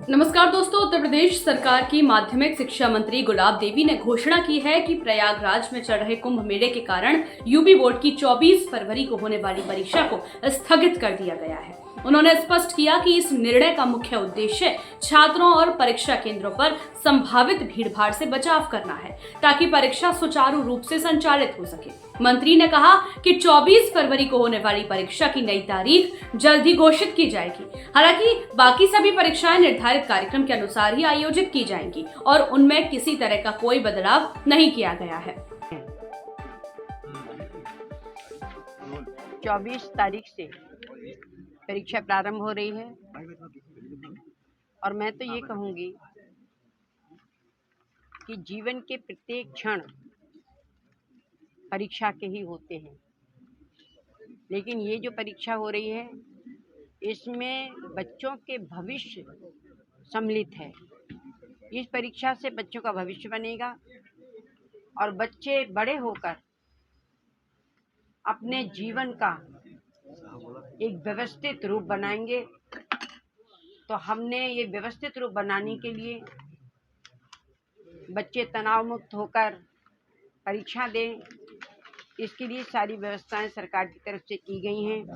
नमस्कार दोस्तों, उत्तर प्रदेश सरकार की माध्यमिक शिक्षा मंत्री गुलाब देवी ने घोषणा की है कि प्रयागराज में चल रहे कुंभ मेले के कारण यूपी बोर्ड की 24 फरवरी को होने वाली परीक्षा को स्थगित कर दिया गया है। उन्होंने स्पष्ट किया कि इस निर्णय का मुख्य उद्देश्य छात्रों और परीक्षा केंद्रों पर संभावित भीड़भाड़ से बचाव करना है, ताकि परीक्षा सुचारू रूप से संचालित हो सके। मंत्री ने कहा कि 24 फरवरी को होने वाली परीक्षा की नई तारीख जल्द ही घोषित की जाएगी। हालांकि बाकी सभी परीक्षाएं निर्धारित कार्यक्रम के अनुसार ही आयोजित की जाएंगी और उनमें किसी तरह का कोई बदलाव नहीं किया गया है। 24 तारीख से परीक्षा प्रारंभ हो रही है और मैं तो ये कहूँगी कि जीवन के प्रत्येक क्षण परीक्षा के ही होते हैं, लेकिन ये जो परीक्षा हो रही है इसमें बच्चों के भविष्य सम्मिलित है। इस परीक्षा से बच्चों का भविष्य बनेगा और बच्चे बड़े होकर अपने जीवन का एक व्यवस्थित रूप बनाएंगे। तो हमने ये व्यवस्थित रूप बनाने के लिए बच्चे तनाव मुक्त होकर परीक्षा दें, इसके लिए सारी व्यवस्थाएं सरकार की तरफ से की गई हैं।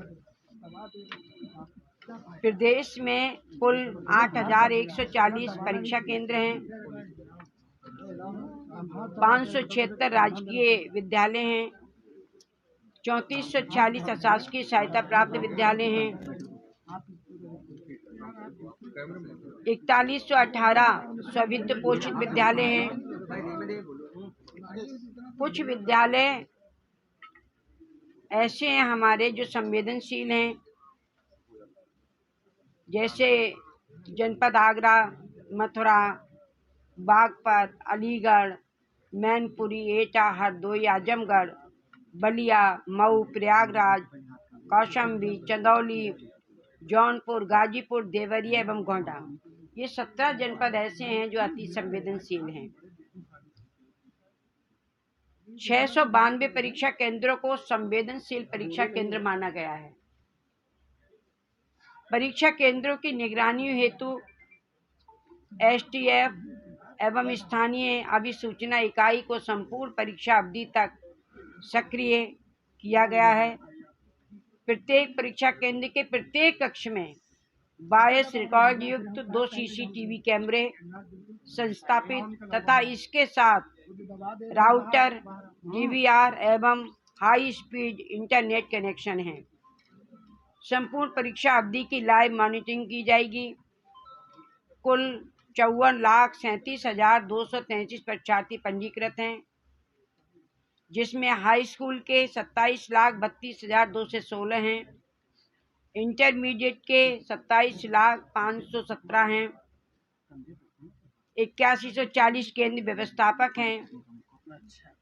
प्रदेश में कुल 8,140 परीक्षा केंद्र हैं, 576 राजकीय विद्यालय हैं, 3446 अशासकीय सहायता प्राप्त विद्यालय हैं, 4118 स्व-वित्त पोषित विद्यालय हैं। कुछ विद्यालय ऐसे हैं हमारे जो संवेदनशील हैं, जैसे जनपद आगरा, मथुरा, बागपत, अलीगढ़, मैनपुरी, एटा, हरदोई, आजमगढ़, बलिया, मऊ, प्रयागराज, कौशाम्बी, चंदौली, जौनपुर, गाजीपुर, देवरिया एवं गोंडा। ये 17 जनपद ऐसे हैं जो अति संवेदनशील हैं। 692 परीक्षा केंद्रों को संवेदनशील परीक्षा केंद्र माना गया है। परीक्षा केंद्रों की निगरानी हेतु एसटीएफ एवं स्थानीय अभिसूचना इकाई को संपूर्ण परीक्षा अवधि तक सक्रिय किया गया है। प्रत्येक परीक्षा केंद्र के प्रत्येक कक्ष में 22 रिकॉर्ड युक्त 2 सीसीटीवी कैमरे संस्थापित तथा इसके साथ राउटर, डीवीआर एवं हाई स्पीड इंटरनेट कनेक्शन है। संपूर्ण परीक्षा अवधि की लाइव मॉनिटरिंग की जाएगी। कुल 54,37,233 परीक्षार्थी पंजीकृत हैं, जिसमें हाई स्कूल के 27,32,216 हैं, इंटरमीडिएट के 27,517 हैं, 8140 केंद्र व्यवस्थापक हैं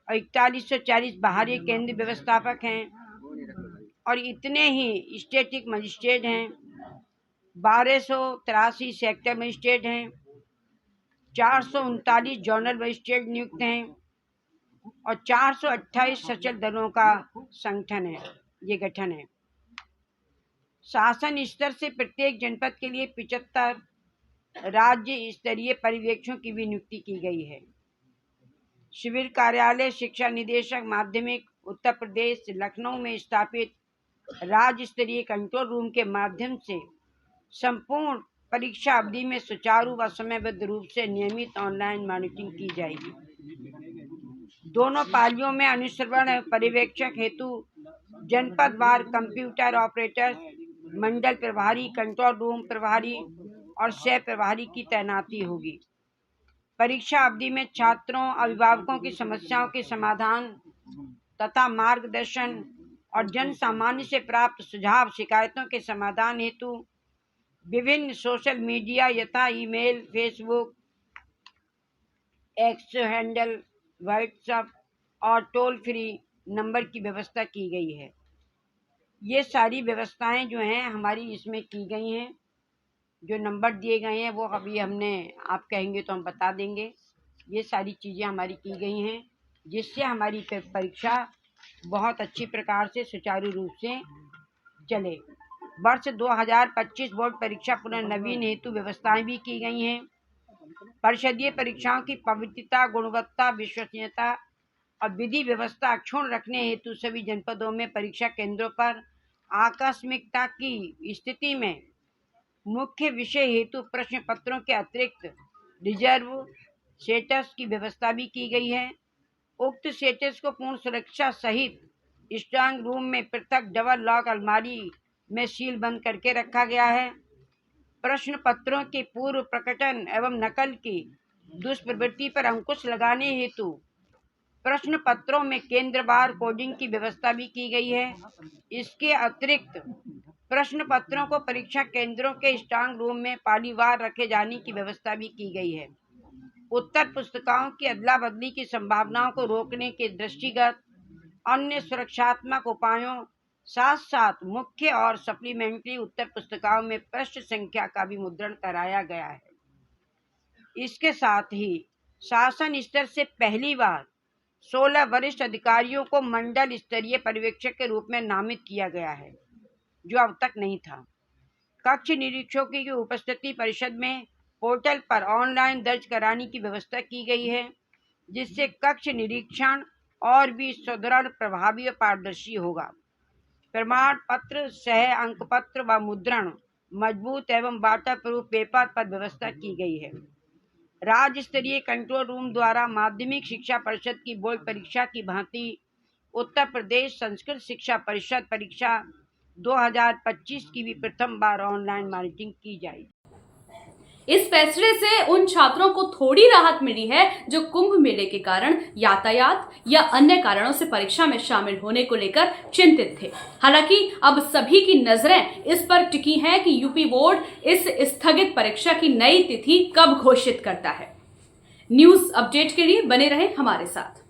और 4140 बाहरी केंद्र व्यवस्थापक हैं और इतने ही स्टैटिक मजिस्ट्रेट हैं, 1283 सेक्टर मजिस्ट्रेट हैं, 439 जोनल मजिस्ट्रेट नियुक्त हैं और 428 सचल दलों का संगठन है, ये गठन है। शासन स्तर से प्रत्येक जनपद के लिए 75 राज्य स्तरीय पर्यवेक्षकों की भी नियुक्ति की गई है। शिविर कार्यालय शिक्षा निदेशक माध्यमिक उत्तर प्रदेश लखनऊ में स्थापित राज्य स्तरीय कंट्रोल रूम के माध्यम से संपूर्ण परीक्षा अवधि में सुचारू व समयबद्ध रूप से नियमित ऑनलाइन मॉनिटरिंग की जाएगी। दोनों पालियों में अनुश्रवण पर्यवेक्षक हेतु जनपदवार कंप्यूटर ऑपरेटर, मंडल प्रभारी, कंट्रोल रूम प्रभारी और सह प्रभारी की तैनाती होगी। परीक्षा अवधि में छात्रों, अभिभावकों की समस्याओं के समाधान तथा मार्गदर्शन और जन सामान्य से प्राप्त सुझाव शिकायतों के समाधान हेतु विभिन्न सोशल मीडिया यथा email, Facebook, x handle, WhatsApp और टोल फ्री नंबर की व्यवस्था की गई है। ये सारी व्यवस्थाएं जो हैं हमारी इसमें की गई हैं। जो नंबर दिए गए हैं वो अभी हमने, आप कहेंगे तो हम बता देंगे। ये सारी चीज़ें हमारी की गई हैं, जिससे हमारी परीक्षा बहुत अच्छी प्रकार से सुचारू रूप से चले। वर्ष 2025 बोर्ड परीक्षा पुनर्नवीन हेतु व्यवस्थाएं भी की गई हैं। परिषदीय परीक्षाओं की पवित्रता, गुणवत्ता, विश्वसनीयता और विधि व्यवस्था अक्षुण्ण रखने हेतु सभी जनपदों में परीक्षा केंद्रों पर आकस्मिकता की स्थिति में मुख्य विषय हेतु प्रश्न पत्रों के अतिरिक्त रिजर्व सेटर्स की व्यवस्था भी की गई है। उक्त सेटर्स को पूर्ण सुरक्षा सहित स्ट्रांग रूम में पृथक डबल लॉक अलमारी में सील बंद करके रखा गया है। प्रश्न पत्रों के पूर्व प्रकटन एवं नकल की दुष्प्रवृत्ति पर अंकुश लगाने हेतु प्रश्न पत्रों में केंद्रवार कोडिंग की व्यवस्था भी की गई है। इसके अतिरिक्त प्रश्न पत्रों को परीक्षा केंद्रों के स्ट्रांग रूम में पालीवार रखे जाने की व्यवस्था भी की गई है। उत्तर पुस्तिकाओं की अदला बदली की संभावनाओं को रोकने के दृष्टिगत अन्य सुरक्षात्मक उपायों साथ साथ मुख्य और सप्लीमेंट्री उत्तर पुस्तिकाओं में पृष्ठ संख्या का भी मुद्रण कराया गया है। इसके साथ ही शासन स्तर से पहली बार 16 वरिष्ठ अधिकारियों को मंडल स्तरीय पर्यवेक्षक के रूप में नामित किया गया है, जो अब तक नहीं था। कक्ष निरीक्षकों की उपस्थिति परिषद में पोर्टल पर ऑनलाइन दर्ज कराने की व्यवस्था की गई है, जिससे कक्ष निरीक्षण और भी सुदृढ़, प्रभावी और पारदर्शी होगा। प्रमाण पत्र सह अंक पत्र व मुद्रण मजबूत एवं वाटर प्रूफ पेपर पर व्यवस्था की गई है। राज्य स्तरीय कंट्रोल रूम द्वारा माध्यमिक शिक्षा परिषद की बोर्ड परीक्षा की भांति उत्तर प्रदेश संस्कृत शिक्षा परिषद परीक्षा 2025 की भी प्रथम बार ऑनलाइन मॉनिटरिंग की जाएगी। इस फैसले से उन छात्रों को थोड़ी राहत मिली है जो कुंभ मेले के कारण यातायात या अन्य कारणों से परीक्षा में शामिल होने को लेकर चिंतित थे। हालांकि अब सभी की नजरें इस पर टिकी हैं कि यूपी बोर्ड इस स्थगित परीक्षा की नई तिथि कब घोषित करता है। न्यूज अपडेट के लिए बने रहें हमारे साथ।